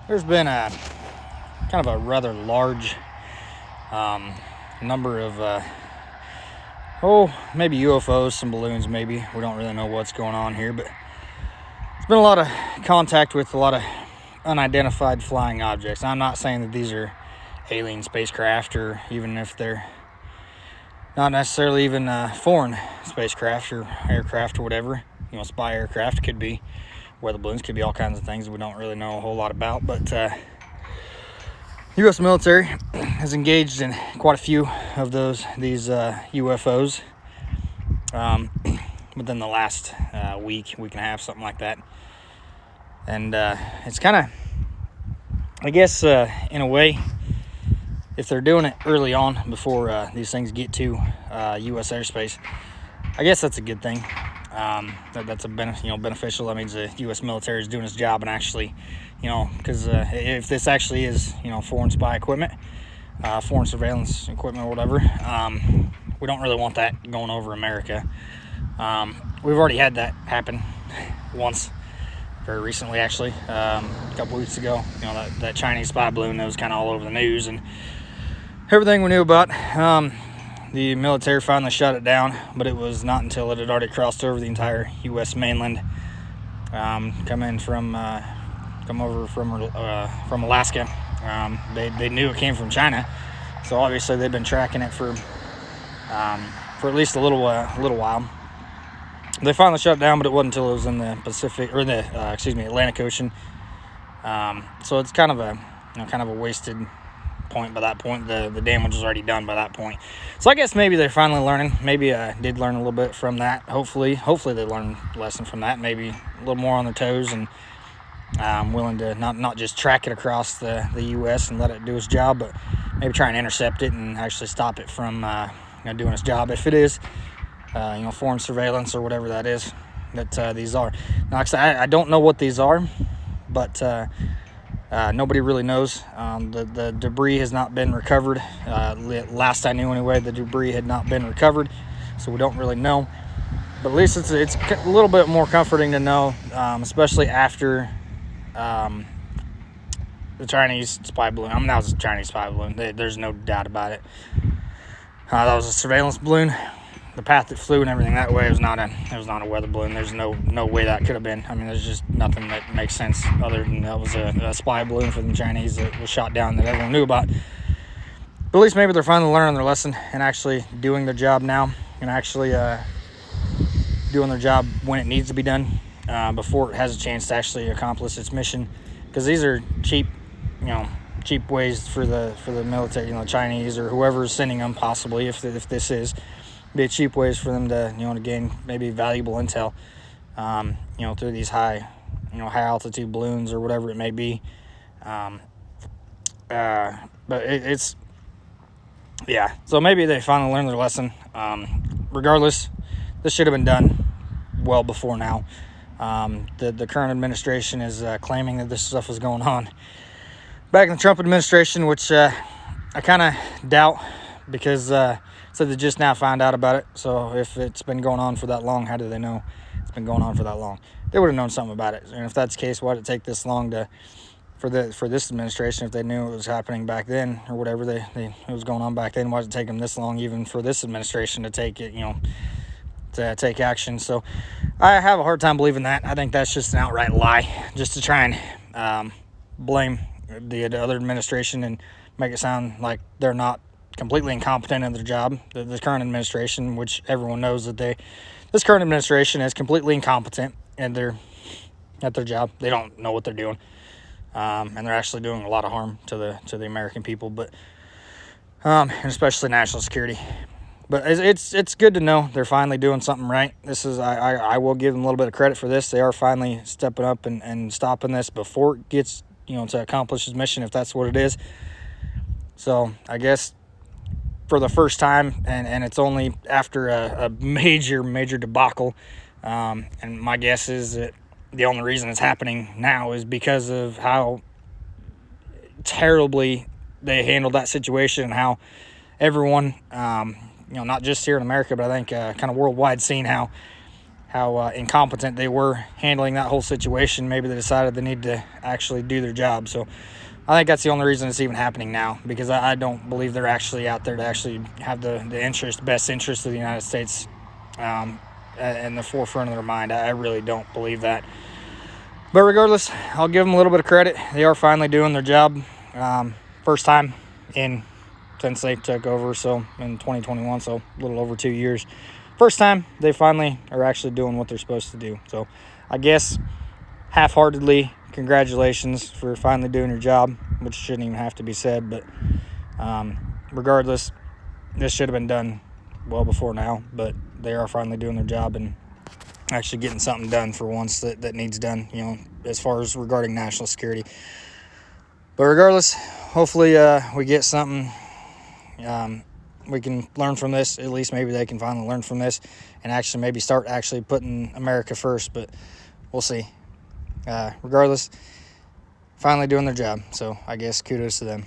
There's been a kind of a rather large number of, maybe UFOs, some balloons maybe. We don't really know what's going on here, but there's been a lot of contact with a lot of unidentified flying objects. I'm not saying that these are alien spacecraft, or even if they're not necessarily even foreign spacecraft or aircraft or whatever. Spy aircraft could be, weather balloons could be, all kinds of things we don't really know a whole lot about. But U.S. military has engaged in quite a few of these UFOs within the last week and a half, something like that. And it's kind of, I guess, in a way, if they're doing it early on before these things get to U.S. airspace, I guess that's a good thing. That's beneficial. That means the U.S. military is doing its job and actually, because if this actually is, foreign spy equipment, foreign surveillance equipment or whatever, we don't really want that going over America. We've already had that happen once, very recently actually, a couple weeks ago. That Chinese spy balloon that was kind of all over the news and everything we knew about. The military finally shut it down, but it was not until it had already crossed over the entire U.S. mainland, come over from Alaska. They knew it came from China, so obviously they've been tracking it for at least a little while. They finally shut it down, but it wasn't until it was in the Pacific, or the Atlantic Ocean. So it's kind of a wasted point by that point. The damage was already done by that point. So I guess maybe they're finally learning. Maybe did learn a little bit from that. Hopefully they learned a lesson from that. Maybe a little more on their toes and willing to not just track it across the U.S. and let it do its job, but maybe try and intercept it and actually stop it from doing its job, if it is foreign surveillance or whatever that is that these are. Now, like I said, I don't know what these are, but nobody really knows. The debris has not been recovered. Last I knew anyway, the debris had not been recovered, so we don't really know. But at least it's a little bit more comforting to know, especially after the Chinese spy balloon. That was a Chinese spy balloon. There's no doubt about it. That was a surveillance balloon. The path that flew and everything that way was not a weather balloon. There's no way that could have been. There's just nothing that makes sense other than that was a spy balloon from the Chinese that was shot down that everyone knew about. But at least maybe they're finally learning their lesson and actually doing their job now, and actually doing their job when it needs to be done, before it has a chance to actually accomplish its mission. Because these are cheap ways for the military, Chinese or whoever is sending them, possibly, if this is. Be cheap ways for them to to gain maybe valuable intel through these high altitude balloons or whatever it may be. But it's so maybe they finally learned their lesson. Regardless, this should have been done well before now. The current administration is claiming that this stuff was going on back in the Trump administration, which I kind of doubt, because so they just now found out about it. So if it's been going on for that long, how do they know it's been going on for that long? They would have known something about it. And if that's the case, why did it take this long for this administration? If they knew it was happening back then, or whatever it was going on back then, why did it take them this long even for this administration to take it, to take action? So I have a hard time believing that. I think that's just an outright lie, just to try and blame the other administration and make it sound like they're not completely incompetent in their job. The current administration, which everyone knows that this current administration is completely incompetent at their job. They don't know what they're doing, and they're actually doing a lot of harm to the American people, but and especially national security. But it's good to know they're finally doing something right. This is I will give them a little bit of credit for this. They are finally stepping up and stopping this before it gets to accomplish its mission, if that's what it is. So I guess for the first time, and it's only after a major debacle, and my guess is that the only reason it's happening now is because of how terribly they handled that situation, and how everyone, not just here in America, but I think kind of worldwide, seen how how incompetent they were handling that whole situation. Maybe they decided they need to actually do their job. So I think that's the only reason it's even happening now, because I don't believe they're actually out there to actually have the best interest of the United States in the forefront of their mind. I really don't believe that. But regardless, I'll give them a little bit of credit. They are finally doing their job. First time since they took over, so in 2021, so a little over 2 years. First time they finally are actually doing what they're supposed to do. So I guess half-heartedly, congratulations for finally doing your job, which shouldn't even have to be said. But regardless, this should have been done well before now. But they are finally doing their job and actually getting something done for once that needs done, as far as regarding national security. But regardless, hopefully we get something we can learn from this. At least maybe they can finally learn from this and actually maybe start actually putting America first. But we'll see. Regardless, finally doing their job. So I guess kudos to them.